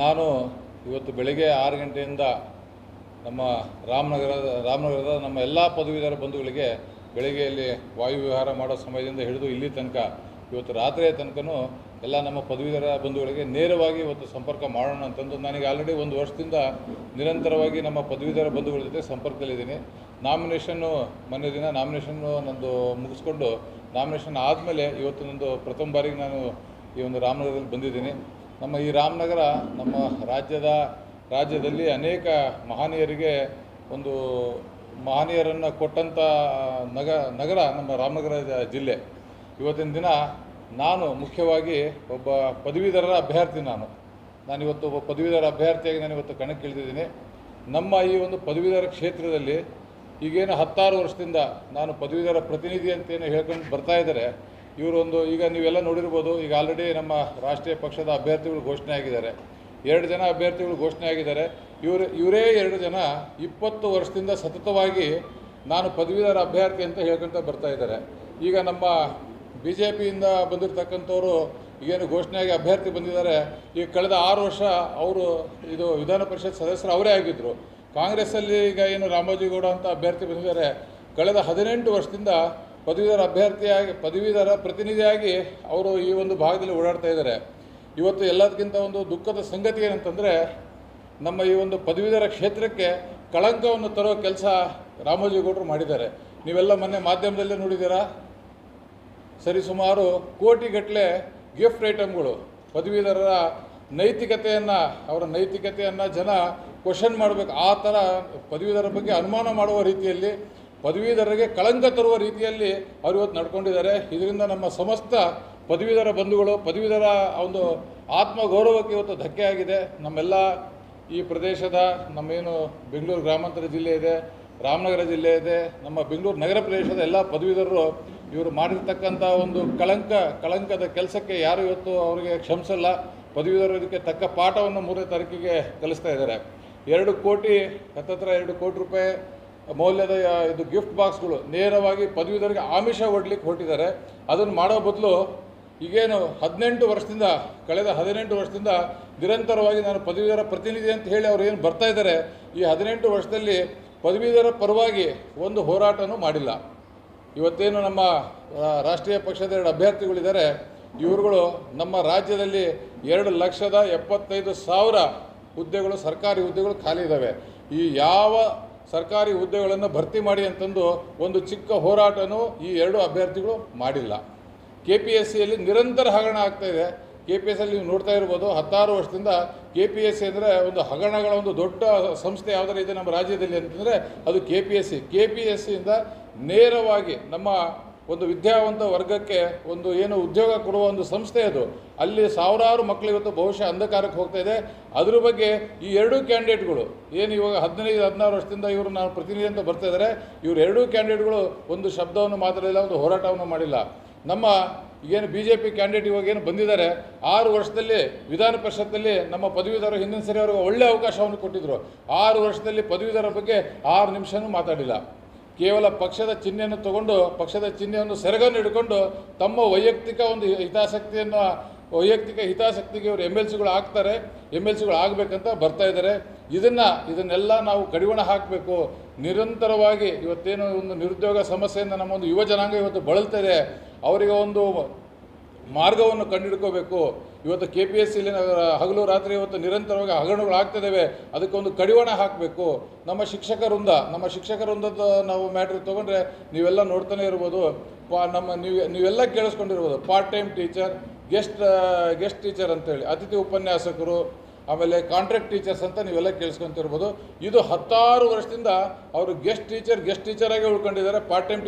ನಾನು ಇವತ್ತು ಬೆಳಗ್ಗೆ 6 ಗಂಟೆಯಿಂದ ನಮ್ಮ ರಾಮನಗರದ ನಮ್ಮ ಎಲ್ಲ ಪದವೀಧರ ಬಂಧುಗಳಿಗೆ ಬೆಳಗ್ಗೆಯಲ್ಲಿ ವಾಯು ವಿಹಾರ ಮಾಡೋ ಸಮಯದಿಂದ ಹಿಡಿದು ಇಲ್ಲಿ ತನಕ ಇವತ್ತು ರಾತ್ರಿಯ ತನಕನೂ ಎಲ್ಲ ನಮ್ಮ ಪದವೀಧರ ಬಂಧುಗಳಿಗೆ ನೇರವಾಗಿ ಇವತ್ತು ಸಂಪರ್ಕ ಮಾಡೋಣ ಅಂತಂದು ನನಗೆ ಆಲ್ರೆಡಿ 1 ವರ್ಷದಿಂದ ನಿರಂತರವಾಗಿ ನಮ್ಮ ಪದವೀಧರ ಬಂಧುಗಳ ಜೊತೆ ಸಂಪರ್ಕದಲ್ಲಿದ್ದೀನಿ. ಮೊನ್ನೆ ದಿನ ನಾಮಿನೇಷನ್ನು ನಂದು ಮುಗಿಸ್ಕೊಂಡು ನಾಮಿನೇಷನ್ ಆದಮೇಲೆ ಇವತ್ತು ನಂದು ಪ್ರಥಮ ಬಾರಿಗೆ ನಾನು ಈ ಒಂದು ರಾಮನಗರದಲ್ಲಿ ಬಂದಿದ್ದೀನಿ. ನಮ್ಮ ಈ ರಾಮನಗರ ನಮ್ಮ ರಾಜ್ಯದಲ್ಲಿ ಅನೇಕ ಮಹನೀಯರಿಗೆ ಒಂದು ಮಹನೀಯರನ್ನು ಕೊಟ್ಟಂಥ ನಗರ ನಮ್ಮ ರಾಮನಗರ ಜಿಲ್ಲೆ. ಇವತ್ತಿನ ದಿನ ನಾನು ಮುಖ್ಯವಾಗಿ ಒಬ್ಬ ಪದವೀಧರರ ಅಭ್ಯರ್ಥಿ. ನಾನಿವತ್ತು ಒಬ್ಬ ಪದವೀಧರ ಅಭ್ಯರ್ಥಿಯಾಗಿ ನಾನಿವತ್ತು ಕಣಕ್ಕಿಳಿದಿದ್ದೀನಿ. ನಮ್ಮ ಈ ಒಂದು ಪದವೀಧರ ಕ್ಷೇತ್ರದಲ್ಲಿ ಈಗೇನು 16 ವರ್ಷದಿಂದ ನಾನು ಪದವೀಧರ ಪ್ರತಿನಿಧಿ ಅಂತೇನು ಹೇಳ್ಕೊಂಡು ಬರ್ತಾ ಇದ್ದಾರೆ. ಈಗ ನೀವೆಲ್ಲ ನೋಡಿರ್ಬೋದು, ಈಗ ಆಲ್ರೆಡಿ ನಮ್ಮ ರಾಷ್ಟ್ರೀಯ ಪಕ್ಷದ ಅಭ್ಯರ್ಥಿಗಳು ಘೋಷಣೆ ಆಗಿದ್ದಾರೆ. 2 ಜನ ಅಭ್ಯರ್ಥಿಗಳು ಘೋಷಣೆ ಆಗಿದ್ದಾರೆ. ಇವರೇ 2 ಜನ 20 ವರ್ಷದಿಂದ ಸತತವಾಗಿ ನಾನು ಪದವೀಧರ ಅಭ್ಯರ್ಥಿ ಅಂತ ಹೇಳ್ಕೊಳ್ತಾ ಬರ್ತಾ ಇದ್ದಾರೆ. ಈಗ ನಮ್ಮ BJPಯಿಂದ ಬಂದಿರತಕ್ಕಂಥವ್ರು ಈಗೇನು ಘೋಷಣೆಯಾಗಿ ಅಭ್ಯರ್ಥಿ ಬಂದಿದ್ದಾರೆ. ಈಗ ಕಳೆದ 6 ವರ್ಷ ಅವರು ಇದು ವಿಧಾನ ಪರಿಷತ್ ಸದಸ್ಯರು ಅವರೇ ಆಗಿದ್ದರು. ಕಾಂಗ್ರೆಸ್ಸಲ್ಲಿ ಈಗ ಏನು ರಾಮೋಜಿಗೌಡ ಅಂತ ಅಭ್ಯರ್ಥಿ ಬಂದಿದ್ದಾರೆ. ಕಳೆದ 18 ವರ್ಷದಿಂದ ಪದವೀಧರ ಪ್ರತಿನಿಧಿಯಾಗಿ ಅವರು ಈ ಒಂದು ಭಾಗದಲ್ಲಿ ಓಡಾಡ್ತಾ ಇದ್ದಾರೆ. ಇವತ್ತು ಎಲ್ಲದಕ್ಕಿಂತ ಒಂದು ದುಃಖದ ಸಂಗತಿ ಏನಂತಂದರೆ, ನಮ್ಮ ಈ ಒಂದು ಪದವೀಧರ ಕ್ಷೇತ್ರಕ್ಕೆ ಕಳಂಕವನ್ನು ತರೋ ಕೆಲಸ ರಾಮೋಜಿಗೌಡರು ಮಾಡಿದ್ದಾರೆ. ನೀವೆಲ್ಲ ಮೊನ್ನೆ ಮಾಧ್ಯಮದಲ್ಲೇ ನೋಡಿದ್ದೀರಾ. ಸರಿಸುಮಾರು ಕೋಟಿಗಟ್ಟಲೆ ಗಿಫ್ಟ್ ಐಟಮ್ಗಳು ಪದವೀಧರರ ಅವರ ನೈತಿಕತೆಯನ್ನು ಜನ ಕ್ವಶನ್ ಮಾಡಬೇಕು. ಆ ಥರ ಪದವೀಧರರ ಬಗ್ಗೆ ಅನುಮಾನ ಮಾಡುವ ರೀತಿಯಲ್ಲಿ, ಪದವೀಧರರಿಗೆ ಕಳಂಕ ತರುವ ರೀತಿಯಲ್ಲಿ ಅವರು ಇವತ್ತು ನಡ್ಕೊಂಡಿದ್ದಾರೆ. ಇದರಿಂದ ನಮ್ಮ ಸಮಸ್ತ ಪದವೀಧರ ಬಂಧುಗಳು, ಪದವೀಧರ ಒಂದು ಆತ್ಮಗೌರವಕ್ಕೆ ಇವತ್ತು ಧಕ್ಕೆ ಆಗಿದೆ. ನಮ್ಮೆಲ್ಲ ಈ ಪ್ರದೇಶದ ನಮ್ಮೇನು ಬೆಂಗಳೂರು ಗ್ರಾಮಾಂತರ ಜಿಲ್ಲೆ ಇದೆ, ರಾಮನಗರ ಜಿಲ್ಲೆ ಇದೆ, ನಮ್ಮ ಬೆಂಗಳೂರು ನಗರ ಪ್ರದೇಶದ ಎಲ್ಲ ಪದವೀಧರರು ಇವರು ಮಾಡಿರ್ತಕ್ಕಂಥ ಒಂದು ಕಳಂಕದ ಕೆಲಸಕ್ಕೆ ಯಾರು ಇವತ್ತು ಅವರಿಗೆ ಕ್ಷಮಿಸಲ್ಲ. ಪದವೀಧರರು ಇದಕ್ಕೆ ತಕ್ಕ ಪಾಠವನ್ನು 3ನೇ ತಾರೀಕಿಗೆ ಕಲಿಸ್ತಾ ಇದ್ದಾರೆ. 2 ಕೋಟಿ ರೂಪಾಯಿ ಮೌಲ್ಯದ ಇದು ಗಿಫ್ಟ್ ಬಾಕ್ಸ್ಗಳು ನೇರವಾಗಿ ಪದವೀಧರಿಗೆ ಆಮಿಷ ಒಡ್ಲಿಕ್ಕೆ ಹೊರಟಿದ್ದಾರೆ. ಅದನ್ನು ಮಾಡೋ ಬದಲು ಈಗೇನು ಕಳೆದ 18 ವರ್ಷದಿಂದ ನಿರಂತರವಾಗಿ ನಾನು ಪದವೀಧರ ಪ್ರತಿನಿಧಿ ಅಂತ ಹೇಳಿ ಅವ್ರು ಏನು ಬರ್ತಾ ಇದ್ದಾರೆ, ಈ 18 ವರ್ಷದಲ್ಲಿ ಪದವೀಧರ ಪರವಾಗಿ ಒಂದು ಹೋರಾಟನೂ ಮಾಡಿಲ್ಲ. ಇವತ್ತೇನು ನಮ್ಮ ರಾಷ್ಟ್ರೀಯ ಪಕ್ಷದ 2 ಅಭ್ಯರ್ಥಿಗಳಿದ್ದಾರೆ, ಇವರುಗಳು ನಮ್ಮ ರಾಜ್ಯದಲ್ಲಿ 2,75,000 ಹುದ್ದೆಗಳು, ಸರ್ಕಾರಿ ಹುದ್ದೆಗಳು ಖಾಲಿ ಇದ್ದಾವೆ. ಈ ಯಾವ ಸರ್ಕಾರಿ ಹುದ್ದೆಗಳನ್ನು ಭರ್ತಿ ಮಾಡಿ ಅಂತಂದು ಒಂದು ಚಿಕ್ಕ ಹೋರಾಟನೂ ಈ 2 ಅಭ್ಯರ್ಥಿಗಳು ಮಾಡಿಲ್ಲ. KPSCಯಲ್ಲಿ ನಿರಂತರ ಹಗರಣ ಆಗ್ತಾಯಿದೆ. KPSCಯಲ್ಲಿ ನೀವು ನೋಡ್ತಾ ಇರ್ಬೋದು, 16 ವರ್ಷದಿಂದ KPSC ಅಂದರೆ ಒಂದು ಹಗರಣಗಳ ಒಂದು ದೊಡ್ಡ ಸಂಸ್ಥೆ ಯಾವುದಾರು ಇದೆ ನಮ್ಮ ರಾಜ್ಯದಲ್ಲಿ ಅಂತಂದರೆ ಅದು KPSCಯಿಂದ ನೇರವಾಗಿ ನಮ್ಮ ಒಂದು ವಿದ್ಯಾವಂತ ವರ್ಗಕ್ಕೆ ಒಂದು ಏನು ಉದ್ಯೋಗ ಕೊಡುವ ಒಂದು ಸಂಸ್ಥೆ ಅದು. ಅಲ್ಲಿ ಸಾವಿರಾರು ಮಕ್ಕಳು ಇವತ್ತು ಬಹುಶಃ ಅಂಧಕಾರಕ್ಕೆ ಹೋಗ್ತಾ ಇದೆ. ಅದ್ರ ಬಗ್ಗೆ ಈ 2 ಕ್ಯಾಂಡಿಡೇಟ್ಗಳು ಏನು ಇವಾಗ 15-16 ವರ್ಷದಿಂದ ಇವರು ನಾನು ಪ್ರತಿನಿಧಿ ಅಂತ ಬರ್ತಾ ಇದ್ದಾರೆ, ಇವರು 2 ಕ್ಯಾಂಡಿಡೇಟ್ಗಳು ಒಂದು ಶಬ್ದವನ್ನು ಮಾತಾಡಿಲ್ಲ, ಒಂದು ಹೋರಾಟವನ್ನು ಮಾಡಿಲ್ಲ. ನಮ್ಮ ಏನು BJP ಕ್ಯಾಂಡಿಡೇಟ್ ಇವಾಗ ಏನು ಬಂದಿದ್ದಾರೆ, 6 ವರ್ಷದಲ್ಲಿ ವಿಧಾನ ಪರಿಷತ್ತಲ್ಲಿ ನಮ್ಮ ಪದವೀಧರ ಹಿಂದಿನ ಸರಿ ಅವ್ರಿಗೆ ಒಳ್ಳೆಯ ಅವಕಾಶವನ್ನು ಕೊಟ್ಟಿದ್ದರು. 6 ವರ್ಷದಲ್ಲಿ ಪದವೀಧರ ಬಗ್ಗೆ 6 ನಿಮಿಷನೂ ಮಾತಾಡಿಲ್ಲ. ಕೇವಲ ಪಕ್ಷದ ಚಿಹ್ನೆಯನ್ನು ತಗೊಂಡು, ಪಕ್ಷದ ಚಿಹ್ನೆಯನ್ನು ಸೆರಗನ್ನು ಹಿಡ್ಕೊಂಡು ತಮ್ಮ ವೈಯಕ್ತಿಕ ಹಿತಾಸಕ್ತಿಗೆ ಇವರು MLCಗಳು ಆಗಬೇಕಂತ ಬರ್ತಾ ಇದ್ದಾರೆ. ಇದನ್ನೆಲ್ಲ ನಾವು ಕಡಿವಾಣ ಹಾಕಬೇಕು. ನಿರಂತರವಾಗಿ ಇವತ್ತೇನು ಒಂದು ನಿರುದ್ಯೋಗ ಸಮಸ್ಯೆಯಿಂದ ನಮ್ಮ ಒಂದು ಯುವ ಜನಾಂಗ ಇವತ್ತು ಬಳಲ್ತಾ ಇದೆ, ಅವರಿಗೆ ಒಂದು ಮಾರ್ಗವನ್ನು ಕಂಡುಹಿಡ್ಕೋಬೇಕು. ಇವತ್ತು KPSCಯಲ್ಲಿ ಹಗಲು ರಾತ್ರಿ ಇವತ್ತು ನಿರಂತರವಾಗಿ ಹಗರಣಗಳು ಆಗ್ತಿದ್ದಾವೆ. ಅದಕ್ಕೊಂದು ಕಡಿವಾಣ ಹಾಕಬೇಕು. ನಮ್ಮ ಶಿಕ್ಷಕ ವೃಂದದ ನಾವು ಮ್ಯಾಟ್ರ್ ತೊಗೊಂಡ್ರೆ ನೀವೆಲ್ಲ ನೋಡ್ತಾನೆ ಇರ್ಬೋದು. ನೀವೆಲ್ಲ ಕೇಳಿಸ್ಕೊಂಡಿರ್ಬೋದು, part time teacher, guest teacher ಅಂತೇಳಿ, ಅತಿಥಿ ಉಪನ್ಯಾಸಕರು, ಆಮೇಲೆ ಕಾಂಟ್ರಾಕ್ಟ್ ಟೀಚರ್ಸ್ ಅಂತ ನೀವೆಲ್ಲ ಕೇಳಿಸ್ಕೊತಿರ್ಬೋದು. ಇದು 16 ವರ್ಷದಿಂದ ಅವರು ಗೆಸ್ಟ್ ಟೀಚರ್ ಆಗಿ ಉಳ್ಕೊಂಡಿದ್ದಾರೆ, ಪಾರ್ಟ್ ಟೈಮ್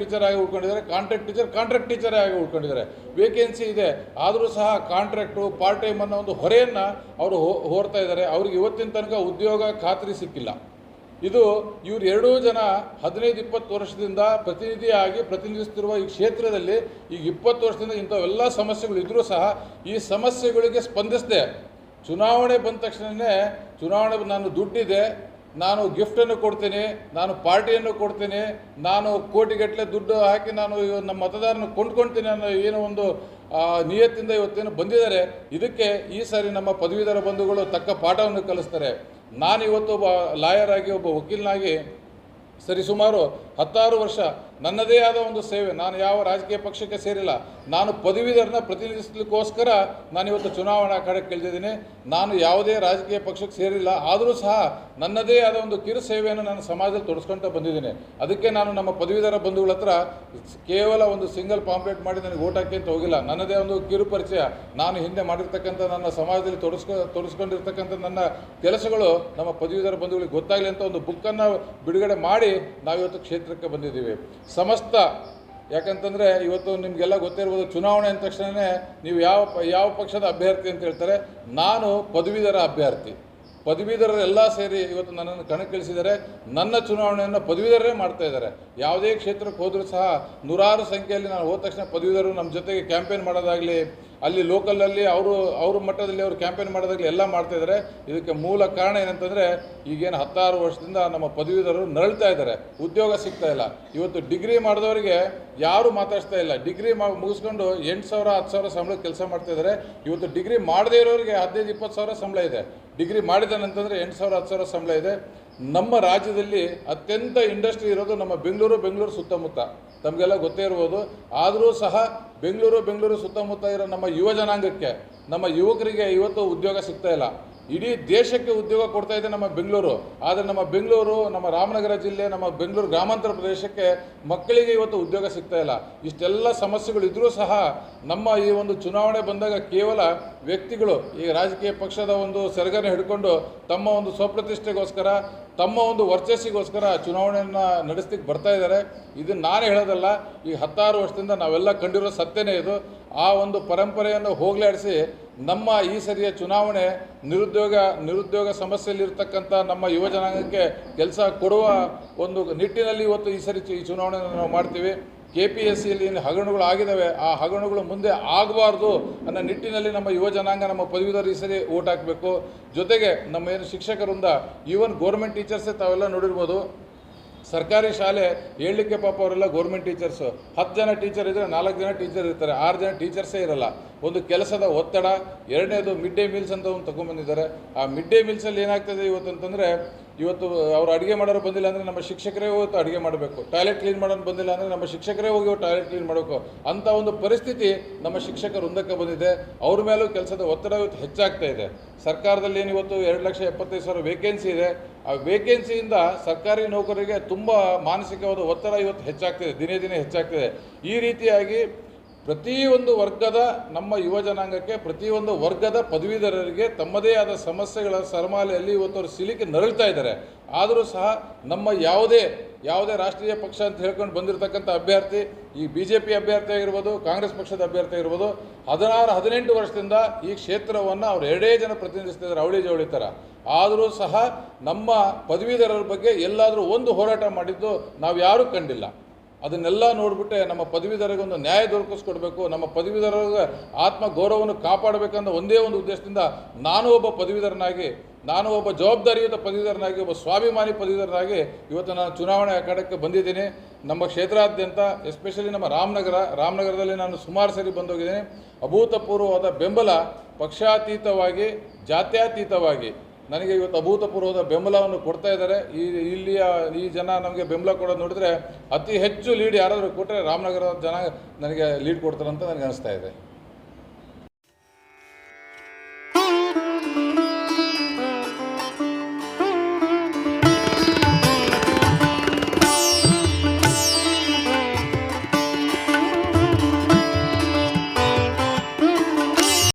ಟೀಚರ್ ಆಗಿ ಉಳ್ಕೊಂಡಿದ್ದಾರೆ, ಕಾಂಟ್ರಾಕ್ಟ್ ಟೀಚರ್ ಆಗಿ ಉಳ್ಕೊಂಡಿದ್ದಾರೆ. ವೇಕೆನ್ಸಿ ಇದೆ, ಆದರೂ ಸಹ ಕಾಂಟ್ರಾಕ್ಟು, ಪಾರ್ಟ್ ಟೈಮ್ ಅನ್ನೋ ಒಂದು ಹೊರೆಯನ್ನು ಅವರು ಹೊರ್ತಾ ಇದ್ದಾರೆ. ಅವ್ರಿಗೆ ಇವತ್ತಿನ ತನಕ ಉದ್ಯೋಗ ಖಾತ್ರಿ ಸಿಕ್ಕಿಲ್ಲ. ಇವರು 2 ಜನ 15-20 ವರ್ಷದಿಂದ ಪ್ರತಿನಿಧಿಸ್ತಿರುವ ಈ ಕ್ಷೇತ್ರದಲ್ಲಿ ಈಗ 20 ವರ್ಷದಿಂದ ಇಂಥವೆಲ್ಲ ಸಮಸ್ಯೆಗಳು ಇದ್ದರೂ ಸಹ ಈ ಸಮಸ್ಯೆಗಳಿಗೆ ಸ್ಪಂದಿಸದೆ ಚುನಾವಣೆ ಬಂದ ತಕ್ಷಣವೇ ನಾನು ದುಡ್ಡಿದೆ, ನಾನು ಗಿಫ್ಟನ್ನು ಕೊಡ್ತೀನಿ, ನಾನು ಪಾರ್ಟಿಯನ್ನು ಕೊಡ್ತೀನಿ, ನಾನು ಕೋಟಿಗಟ್ಟಲೆ ದುಡ್ಡು ಹಾಕಿ ನಾನು ನಮ್ಮ ಮತದಾರನ ಕೊಂಡ್ಕೊಳ್ತೀನಿ ಅನ್ನೋ ಏನೋ ಒಂದು ನಿಯತ್ತಿಂದ ಇವತ್ತೇನು ಬಂದಿದ್ದಾರೆ. ಇದಕ್ಕೆ ಈ ಸಾರಿ ನಮ್ಮ ಪದವೀಧರ ಬಂಧುಗಳು ತಕ್ಕ ಪಾಠವನ್ನು ಕಲಿಸ್ತಾರೆ. ನಾನು ಇವತ್ತು ಒಬ್ಬ ಲಾಯರ್ ಆಗಿ, ಒಬ್ಬ ವಕೀಲನಾಗಿ ಸರಿಸುಮಾರು 16 ವರ್ಷ ನನ್ನದೇ ಆದ ಒಂದು ಸೇವೆ, ನಾನು ಯಾವ ರಾಜಕೀಯ ಪಕ್ಷಕ್ಕೆ ಸೇರಿಲ್ಲ, ನಾನು ಪದವೀಧರನ ಪ್ರತಿನಿಧಿಸಲಿಕ್ಕೋಸ್ಕರ ನಾನಿವತ್ತು ಚುನಾವಣಾ ಅಖಾಡಕ್ಕೆ ಇಳಿದಿದ್ದೀನಿ. ನಾನು ಯಾವುದೇ ರಾಜಕೀಯ ಪಕ್ಷಕ್ಕೆ ಸೇರಿಲ್ಲ, ಆದರೂ ಸಹ ನನ್ನದೇ ಆದ ಒಂದು ಕಿರು ಸೇವೆಯನ್ನು ನಾನು ಸಮಾಜದಲ್ಲಿ ತೊಡಸ್ಕೊಳ್ತಾ ಬಂದಿದ್ದೀನಿ. ಅದಕ್ಕೆ ನಾನು ನಮ್ಮ ಪದವೀಧರ ಬಂಧುಗಳ ಹತ್ರ ಕೇವಲ ಒಂದು ಸಿಂಗಲ್ ಪಾಂಪ್ಲೆಟ್ ಮಾಡಿ ನನಗೆ ಓಟ್ ಹಾಕಿ ಅಂತ ಹೋಗಿಲ್ಲ. ನನ್ನದೇ ಒಂದು ಕಿರು ಪರಿಚಯ, ನಾನು ಹಿಂದೆ ಮಾಡಿರ್ತಕ್ಕಂಥ ನನ್ನ ಸಮಾಜದಲ್ಲಿ ತೊಡಸ್ಕೊಂಡಿರ್ತಕ್ಕಂಥ ನನ್ನ ಕೆಲಸಗಳು ನಮ್ಮ ಪದವೀಧರ ಬಂಧುಗಳಿಗೆ ಗೊತ್ತಾಗಲಿ ಅಂತ ಒಂದು ಬುಕ್ಕನ್ನು ಬಿಡುಗಡೆ ಮಾಡಿ ನಾವಿವತ್ತು ಕ್ಷೇತ್ರಕ್ಕೆ ಬಂದಿದ್ದೀವಿ. ಸಮಸ್ತ, ಯಾಕಂತಂದರೆ ಇವತ್ತು ನಿಮಗೆಲ್ಲ ಗೊತ್ತಿರ್ಬೋದು, ಚುನಾವಣೆ ಅಂದ ತಕ್ಷಣವೇ ನೀವು ಯಾವ ಪಕ್ಷದ ಅಭ್ಯರ್ಥಿ ಅಂತ ಹೇಳ್ತಾರೆ. ನಾನು ಪದವೀಧರ ಅಭ್ಯರ್ಥಿ. ಪದವೀಧರರು ಎಲ್ಲ ಸೇರಿ ಇವತ್ತು ನನ್ನನ್ನು ಕಣಕ್ಕಿಳಿಸಿದ್ದಾರೆ. ನನ್ನ ಚುನಾವಣೆಯನ್ನು ಪದವೀಧರರೇ ಮಾಡ್ತಾ ಇದ್ದಾರೆ. ಯಾವುದೇ ಕ್ಷೇತ್ರಕ್ಕೆ ಹೋದರೂ ಸಹ ನೂರಾರು ಸಂಖ್ಯೆಯಲ್ಲಿ ನಾನು ಹೋದ ತಕ್ಷಣ ಪದವೀಧರರು ನಮ್ಮ ಜೊತೆಗೆ ಕ್ಯಾಂಪೇನ್ ಮಾಡೋದಾಗಲಿ, ಅಲ್ಲಿ ಲೋಕಲಲ್ಲಿ ಅವ್ರ ಮಟ್ಟದಲ್ಲಿ ಅವರು ಕ್ಯಾಂಪೇನ್ ಮಾಡೋದಾಗಲಿ ಎಲ್ಲ ಮಾಡ್ತಾಯಿದ್ದಾರೆ. ಇದಕ್ಕೆ ಮೂಲ ಕಾರಣ ಏನಂತಂದರೆ, ಈಗೇನು 16 ವರ್ಷದಿಂದ ನಮ್ಮ ಪದವೀಧರರು ನರಳ್ತಾ ಇದ್ದಾರೆ, ಉದ್ಯೋಗ ಸಿಗ್ತಾ ಇಲ್ಲ. ಇವತ್ತು ಡಿಗ್ರಿ ಮಾಡಿದವರಿಗೆ ಯಾರೂ ಮಾತಾಡ್ತಾ ಇಲ್ಲ. ಡಿಗ್ರಿ ಮುಗಿಸ್ಕೊಂಡು 8,000 10,000 ಸಂಬಳಕ್ಕೆ ಕೆಲಸ ಮಾಡ್ತಾಯಿದ್ದಾರೆ. ಇವತ್ತು ಡಿಗ್ರಿ ಮಾಡದೇ ಇರೋರಿಗೆ 15-20 ಸಾವಿರ ಸಂಬಳ ಇದೆ. ಡಿಗ್ರಿ ಮಾಡಿದಾನಂತಂದರೆ 8,000 10,000 ಸಂಬಳ ಇದೆ. ನಮ್ಮ ರಾಜ್ಯದಲ್ಲಿ ಅತ್ಯಂತ ಇಂಡಸ್ಟ್ರಿ ಇರೋದು ನಮ್ಮ ಬೆಂಗಳೂರು ಸುತ್ತಮುತ್ತ, ತಮಗೆಲ್ಲ ಗೊತ್ತೇ ಇರ್ಬೋದು. ಆದರೂ ಸಹ ಬೆಂಗಳೂರು ಸುತ್ತಮುತ್ತ ಇರೋ ನಮ್ಮ ಯುವ ಜನಾಂಗಕ್ಕೆ, ನಮ್ಮ ಯುವಕರಿಗೆ ಇವತ್ತು ಉದ್ಯೋಗ ಸಿಗ್ತಾ ಇಲ್ಲ. ಇಡೀ ದೇಶಕ್ಕೆ ಉದ್ಯೋಗ ಕೊಡ್ತಾ ಇದೆ ನಮ್ಮ ಬೆಂಗಳೂರು. ಆದರೆ ನಮ್ಮ ಬೆಂಗಳೂರು, ನಮ್ಮ ರಾಮನಗರ ಜಿಲ್ಲೆ, ನಮ್ಮ ಬೆಂಗಳೂರು ಗ್ರಾಮಾಂತರ ಪ್ರದೇಶಕ್ಕೆ ಮಕ್ಕಳಿಗೆ ಇವತ್ತು ಉದ್ಯೋಗ ಸಿಗ್ತಾ ಇಲ್ಲ. ಇಷ್ಟೆಲ್ಲ ಸಮಸ್ಯೆಗಳಿದ್ದರೂ ಸಹ ನಮ್ಮ ಈ ಒಂದು ಚುನಾವಣೆ ಬಂದಾಗ ಕೇವಲ ವ್ಯಕ್ತಿಗಳು ಈ ರಾಜಕೀಯ ಪಕ್ಷದ ಒಂದು ಸೆರಗನ್ನು ಹಿಡ್ಕೊಂಡು ತಮ್ಮ ಒಂದು ಸ್ವಪ್ರತಿಷ್ಠೆಗೋಸ್ಕರ, ತಮ್ಮ ಒಂದು ವರ್ಚಸ್ಸಿಗೋಸ್ಕರ ಚುನಾವಣೆಯನ್ನು ನಡೆಸ್ಲಿಕ್ಕೆ ಬರ್ತಾ ಇದ್ದಾರೆ. ಇದನ್ನು ನಾನು ಹೇಳೋದಲ್ಲ, ಈ 16 ವರ್ಷದಿಂದ ನಾವೆಲ್ಲ ಕಂಡಿರೋ ಸತ್ಯನೇ ಇದು. ಆ ಒಂದು ಪರಂಪರೆಯನ್ನು ಹೋಗಲಾಡಿಸಿ ನಮ್ಮ ಈ ಸರಿಯ ಚುನಾವಣೆ ನಿರುದ್ಯೋಗ ಸಮಸ್ಯೆಯಲ್ಲಿರ್ತಕ್ಕಂಥ ನಮ್ಮ ಯುವ ಜನಾಂಗಕ್ಕೆ ಕೆಲಸ ಕೊಡುವ ಒಂದು ನಿಟ್ಟಿನಲ್ಲಿ ಇವತ್ತು ಈ ಸರಿ ಈ ಚುನಾವಣೆಯನ್ನು ನಾವು ಮಾಡ್ತೀವಿ. KPSCಯಲ್ಲಿ ಏನು ಹಗರಣಗಳು ಆಗಿದ್ದಾವೆ, ಆ ಹಗರಣಗಳು ಮುಂದೆ ಆಗಬಾರ್ದು ಅನ್ನೋ ನಿಟ್ಟಿನಲ್ಲಿ ನಮ್ಮ ಯುವ ಜನಾಂಗ, ನಮ್ಮ ಪದವೀಧರರು ಈ ಸರಿ ಓಟ್ ಹಾಕಬೇಕು. ಜೊತೆಗೆ ನಮ್ಮ ಏನು ಶಿಕ್ಷಕರಿಂದ, ಈವನ್ ಗೋರ್ಮೆಂಟ್ ಟೀಚರ್ಸೇ ತಾವೆಲ್ಲ ನೋಡಿರ್ಬೋದು, ಸರ್ಕಾರಿ ಶಾಲೆ ಹೇಳಲಿಕ್ಕೆ ಪಾಪ ಅವರೆಲ್ಲ ಗೋರ್ಮೆಂಟ್ ಟೀಚರ್ಸು. 10 ಜನ ಟೀಚರ್ ಇದ್ದರೆ 4 ಜನ ಟೀಚರ್ ಇರ್ತಾರೆ, 6 ಜನ ಟೀಚರ್ಸೇ ಇರಲ್ಲ. ಒಂದು ಕೆಲಸದ ಒತ್ತಡ. ಎರಡನೇದು ಮಿಡ್ ಡೇ ಮೀಲ್ಸ್ ಅಂತ ಒಂದು ತೊಗೊಂಬಂದಿದ್ದಾರೆ. ಆ ಮಿಡ್ ಡೇ ಮೀಲ್ಸಲ್ಲಿ ಏನಾಗ್ತದೆ ಇವತ್ತು ಅಂತಂದರೆ, ಇವತ್ತು ಅವರು ಅಡುಗೆ ಮಾಡೋರು ಬಂದಿಲ್ಲ ಅಂದರೆ ನಮ್ಮ ಶಿಕ್ಷಕರೇ ಹೋಗಿ ಅಡುಗೆ ಮಾಡಬೇಕು. ಟಾಯ್ಲೆಟ್ ಕ್ಲೀನ್ ಮಾಡೋರು ಬಂದಿಲ್ಲ ಅಂದರೆ ನಮ್ಮ ಶಿಕ್ಷಕರೇ ಹೋಗಿ ಟಾಯ್ಲೆಟ್ ಕ್ಲೀನ್ ಮಾಡಬೇಕು. ಅಂಥ ಒಂದು ಪರಿಸ್ಥಿತಿ ನಮ್ಮ ಶಿಕ್ಷಕರ ವೃಂದಕ್ಕೆ ಬಂದಿದೆ. ಅವ್ರ ಮೇಲೂ ಕೆಲಸದ ಒತ್ತಡ ಇವತ್ತು ಹೆಚ್ಚಾಗ್ತಾ ಇದೆ. ಸರ್ಕಾರದಲ್ಲಿ ಏನು ಇವತ್ತು 2,75,000 ವೇಕೆನ್ಸಿ ಇದೆ. ಆ ವೇಕೆನ್ಸಿಯಿಂದ ಸರ್ಕಾರಿ ನೌಕರರಿಗೆ ತುಂಬ ಮಾನಸಿಕವಾದ ಒತ್ತಡ ಇವತ್ತು ಹೆಚ್ಚಾಗ್ತಿದೆ, ದಿನೇ ಹೆಚ್ಚಾಗ್ತಿದೆ. ಈ ರೀತಿಯಾಗಿ ಪ್ರತಿಯೊಂದು ವರ್ಗದ ನಮ್ಮ ಯುವ ಜನಾಂಗಕ್ಕೆ, ಪ್ರತಿಯೊಂದು ವರ್ಗದ ಪದವೀಧರರಿಗೆ ತಮ್ಮದೇ ಆದ ಸಮಸ್ಯೆಗಳ ಸರಮಾಲೆಯಲ್ಲಿ ಇವತ್ತು ಅವರು ಸಿಲುಕಿ ನರಳ್ತಾ ಇದ್ದಾರೆ. ಆದರೂ ಸಹ ನಮ್ಮ ಯಾವುದೇ ರಾಷ್ಟ್ರೀಯ ಪಕ್ಷ ಅಂತ ಹೇಳ್ಕೊಂಡು ಬಂದಿರತಕ್ಕಂಥ ಅಭ್ಯರ್ಥಿ, ಈ BJP ಅಭ್ಯರ್ಥಿ ಆಗಿರ್ಬೋದು, ಕಾಂಗ್ರೆಸ್ ಪಕ್ಷದ ಅಭ್ಯರ್ಥಿ ಆಗಿರ್ಬೋದು, 16-18 ವರ್ಷದಿಂದ ಈ ಕ್ಷೇತ್ರವನ್ನು ಅವ್ರು 2 ಜನ ಪ್ರತಿನಿಧಿಸ್ತಿದ್ದಾರೆ, ಅವಳಿ ಜವಳಿ ಥರ. ಆದರೂ ಸಹ ನಮ್ಮ ಪದವೀಧರರ ಬಗ್ಗೆ ಎಲ್ಲಾದರೂ ಒಂದು ಹೋರಾಟ ಮಾಡಿದ್ದು ನಾವು ಯಾರೂ ಕಂಡಿಲ್ಲ. ಅದನ್ನೆಲ್ಲ ನೋಡಿಬಿಟ್ಟೆ ನಮ್ಮ ಪದವೀಧರರಿಗೊಂದು ನ್ಯಾಯ ದೊರಕಿಸ್ಕೊಡ್ಬೇಕು, ನಮ್ಮ ಪದವೀಧರರ ಆತ್ಮ ಗೌರವವನ್ನು ಕಾಪಾಡಬೇಕನ್ನೋ ಒಂದೇ ಒಂದು ಉದ್ದೇಶದಿಂದ ನಾನು ಒಬ್ಬ ಪದವೀಧರನಾಗಿ, ನಾನು ಒಬ್ಬ ಜವಾಬ್ದಾರಿಯುತ ಪದವೀಧರನಾಗಿ, ಒಬ್ಬ ಸ್ವಾಭಿಮಾನಿ ಪದವೀಧರನಾಗಿ ಇವತ್ತು ನಾನು ಚುನಾವಣೆ ಅಖಾಡಕ್ಕೆ ಬಂದಿದ್ದೀನಿ. ನಮ್ಮ ಕ್ಷೇತ್ರಾದ್ಯಂತ, ಎಸ್ಪೆಷಲಿ ನಮ್ಮ ರಾಮನಗರದಲ್ಲಿ ನಾನು ಸುಮಾರು ಸರಿ ಬಂದೋಗಿದ್ದೀನಿ. ಅಭೂತಪೂರ್ವವಾದ ಬೆಂಬಲ, ಪಕ್ಷಾತೀತವಾಗಿ, ಜಾತ್ಯತೀತವಾಗಿ ನನಗೆ ಇವತ್ತು ಅಭೂತಪೂರ್ವವಾದ ಬೆಂಬಲವನ್ನು ಕೊಡ್ತಾ ಇದ್ದಾರೆ. ಈ ಜನ ನಮಗೆ ಬೆಂಬಲ ಕೊಡೋದು ನೋಡಿದರೆ ಅತಿ ಹೆಚ್ಚು ಲೀಡ್ ಯಾರಾದರೂ ಕೊಟ್ಟರೆ ರಾಮನಗರದ ಜನ ನನಗೆ ಲೀಡ್ ಕೊಡ್ತಾರಂತ ನನಗೆ ಅನಿಸ್ತಾ ಇದೆ.